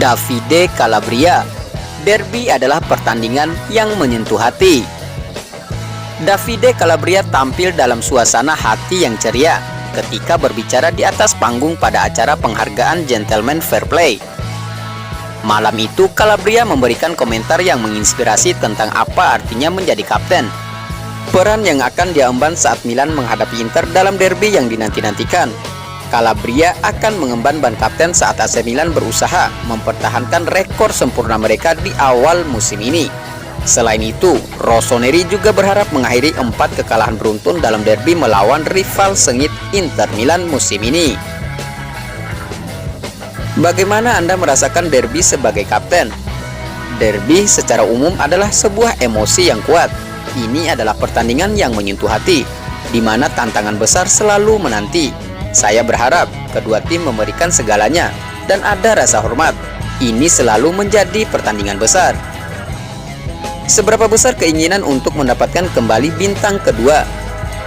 Davide Calabria. Derby adalah pertandingan yang menyentuh hati. Davide Calabria tampil dalam suasana hati yang ceria ketika berbicara di atas panggung pada acara penghargaan Gentleman Fair Play. Malam itu Calabria memberikan komentar yang menginspirasi tentang apa artinya menjadi kapten, peran yang akan diemban saat Milan menghadapi Inter dalam derby yang dinanti-nantikan. Calabria akan mengemban ban kapten saat AC Milan berusaha mempertahankan rekor sempurna mereka di awal musim ini. Selain itu, Rossoneri juga berharap mengakhiri 4 kekalahan beruntun dalam derby melawan rival sengit Inter Milan musim ini. Bagaimana Anda merasakan derby sebagai kapten? Derby secara umum adalah sebuah emosi yang kuat. Ini adalah pertandingan yang menyentuh hati, di mana tantangan besar selalu menanti. Saya berharap kedua tim memberikan segalanya dan ada rasa hormat. Ini selalu menjadi pertandingan besar. Seberapa besar keinginan untuk mendapatkan kembali bintang kedua?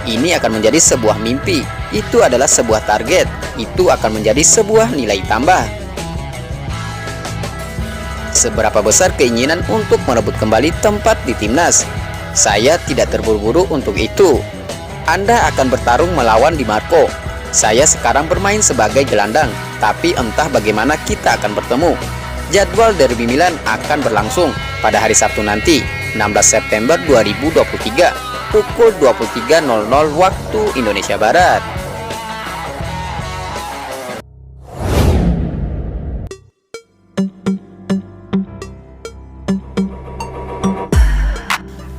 Ini akan menjadi sebuah mimpi. Itu adalah sebuah target. Itu akan menjadi sebuah nilai tambah. Seberapa besar keinginan untuk merebut kembali tempat di timnas? Saya tidak terburu-buru untuk itu. Anda akan bertarung melawan Di Marco. Saya sekarang bermain sebagai gelandang, tapi entah bagaimana kita akan bertemu. Jadwal derby Milan akan berlangsung pada hari Sabtu nanti, 16 September 2023, pukul 23.00 waktu Indonesia Barat.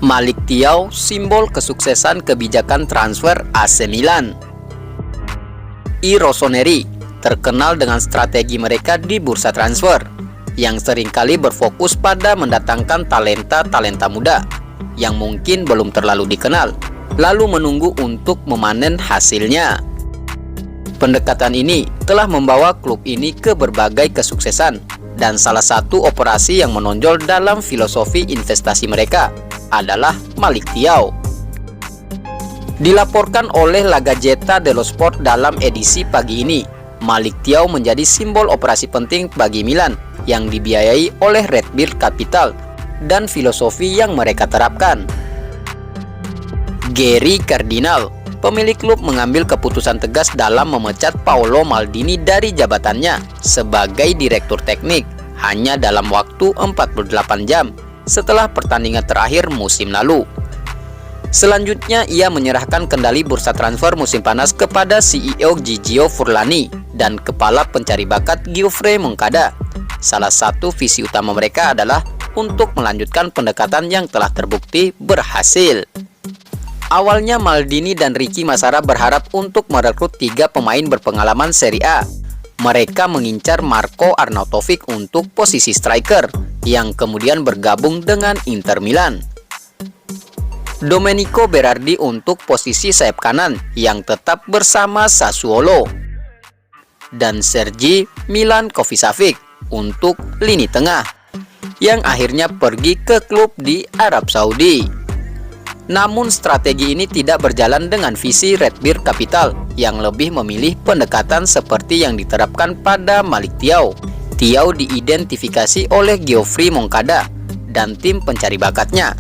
Malick Thiaw, simbol kesuksesan kebijakan transfer AC Milan. Rossoneri terkenal dengan strategi mereka di bursa transfer yang seringkali berfokus pada mendatangkan talenta-talenta muda yang mungkin belum terlalu dikenal, lalu menunggu untuk memanen hasilnya. Pendekatan ini telah membawa klub ini ke berbagai kesuksesan, dan salah satu operasi yang menonjol dalam filosofi investasi mereka adalah Malick Thiaw. Dilaporkan oleh La Gazzetta dello Sport dalam edisi pagi ini, Malick Thiaw menjadi simbol operasi penting bagi Milan yang dibiayai oleh Redbird Capital dan filosofi yang mereka terapkan. Gary Cardinal, pemilik klub, mengambil keputusan tegas dalam memecat Paolo Maldini dari jabatannya sebagai direktur teknik hanya dalam waktu 48 jam setelah pertandingan terakhir musim lalu. Selanjutnya, ia menyerahkan kendali bursa transfer musim panas kepada CEO Gigio Furlani dan kepala pencari bakat Geoffrey Moncada. Salah satu visi utama mereka adalah untuk melanjutkan pendekatan yang telah terbukti berhasil. Awalnya Maldini dan Ricky Massara berharap untuk merekrut 3 pemain berpengalaman Serie A. Mereka mengincar Marco Arnautovic untuk posisi striker, yang kemudian bergabung dengan Inter Milan. Domenico Berardi untuk posisi sayap kanan yang tetap bersama Sassuolo, dan Sergi Milankovic-Savic untuk lini tengah yang akhirnya pergi ke klub di Arab Saudi. Namun strategi ini tidak berjalan dengan visi Redbird Capital yang lebih memilih pendekatan seperti yang diterapkan pada Malick Thiaw. Thiaw diidentifikasi oleh Geoffrey Moncada dan tim pencari bakatnya.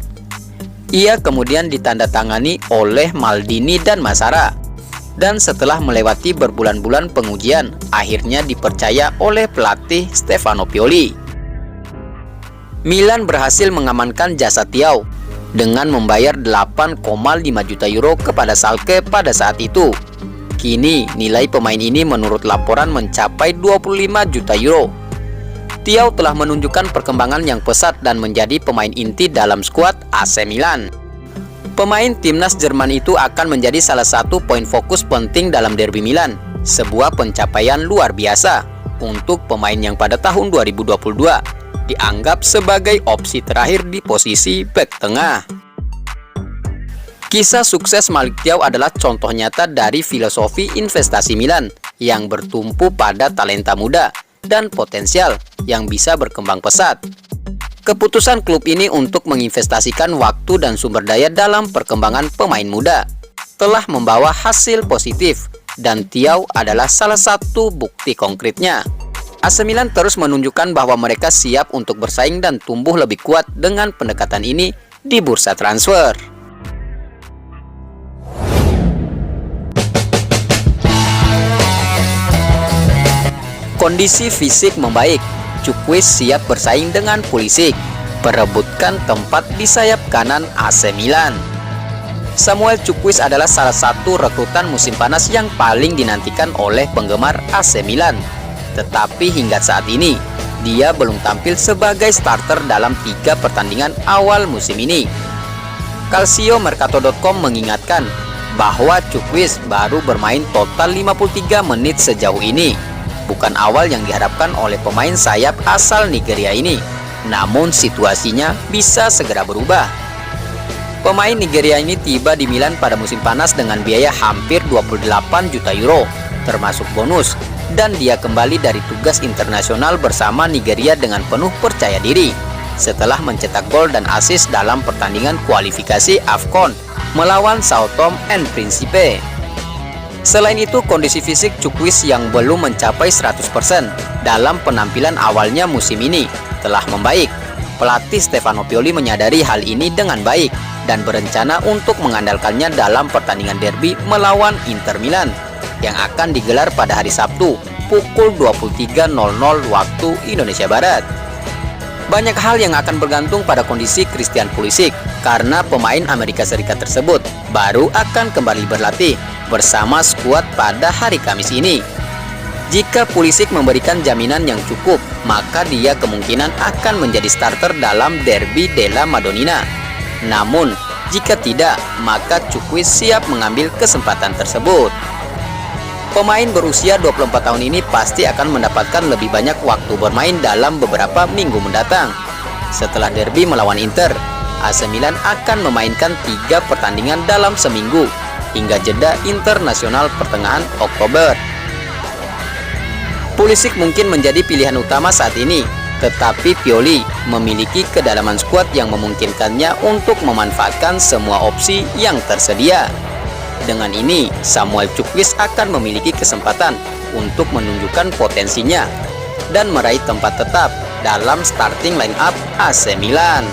Ia kemudian ditandatangani oleh Maldini dan Massara, dan setelah melewati berbulan-bulan pengujian, akhirnya dipercaya oleh pelatih Stefano Pioli. Milan berhasil mengamankan jasa Thiaw dengan membayar 8,5 juta euro kepada Schalke pada saat itu. Kini nilai pemain ini menurut laporan mencapai 25 juta euro. Thiaw telah menunjukkan perkembangan yang pesat dan menjadi pemain inti dalam skuad AC Milan. Pemain timnas Jerman itu akan menjadi salah satu poin fokus penting dalam derby Milan, sebuah pencapaian luar biasa untuk pemain yang pada tahun 2022 dianggap sebagai opsi terakhir di posisi bek tengah. Kisah sukses Malick Thiaw adalah contoh nyata dari filosofi investasi Milan yang bertumpu pada talenta muda dan potensial yang bisa berkembang pesat. Keputusan klub ini untuk menginvestasikan waktu dan sumber daya dalam perkembangan pemain muda telah membawa hasil positif, dan Thiaw adalah salah satu bukti konkretnya. AC Milan terus menunjukkan bahwa mereka siap untuk bersaing dan tumbuh lebih kuat dengan pendekatan ini di bursa transfer. Kondisi fisik membaik, Čukwič siap bersaing dengan Pulisic, perebutkan tempat di sayap kanan AC Milan. Samuel Čukwič adalah salah satu rekrutan musim panas yang paling dinantikan oleh penggemar AC Milan. Tetapi hingga saat ini, dia belum tampil sebagai starter dalam 3 pertandingan awal musim ini. CalcioMercato.com mengingatkan bahwa Čukwič baru bermain total 53 menit sejauh ini. Bukan awal yang diharapkan oleh pemain sayap asal Nigeria ini. Namun situasinya bisa segera berubah. Pemain Nigeria ini tiba di Milan pada musim panas dengan biaya hampir 28 juta euro, termasuk bonus, dan dia kembali dari tugas internasional bersama Nigeria dengan penuh percaya diri setelah mencetak gol dan assist dalam pertandingan kualifikasi AFCON melawan Sao Tome and Principe. Selain itu, kondisi fisik Čukwič yang belum mencapai 100% dalam penampilan awalnya musim ini telah membaik. Pelatih Stefano Pioli menyadari hal ini dengan baik dan berencana untuk mengandalkannya dalam pertandingan derby melawan Inter Milan yang akan digelar pada hari Sabtu pukul 23.00 waktu Indonesia Barat. Banyak hal yang akan bergantung pada kondisi Christian Pulisic karena pemain Amerika Serikat tersebut baru akan kembali berlatih bersama skuad pada hari Kamis ini. Jika Pulisic memberikan jaminan yang cukup, maka dia kemungkinan akan menjadi starter dalam Derby della Madonnina. Namun, jika tidak, maka Čukwič siap mengambil kesempatan tersebut. Pemain berusia 24 tahun ini pasti akan mendapatkan lebih banyak waktu bermain dalam beberapa minggu mendatang. Setelah derby melawan Inter, AC Milan akan memainkan 3 pertandingan dalam seminggu hingga jeda internasional pertengahan Oktober. Pulisic mungkin menjadi pilihan utama saat ini, tetapi Pioli memiliki kedalaman skuad yang memungkinkannya untuk memanfaatkan semua opsi yang tersedia. Dengan ini, Samuel Čukwič akan memiliki kesempatan untuk menunjukkan potensinya dan meraih tempat tetap dalam starting line up AC Milan.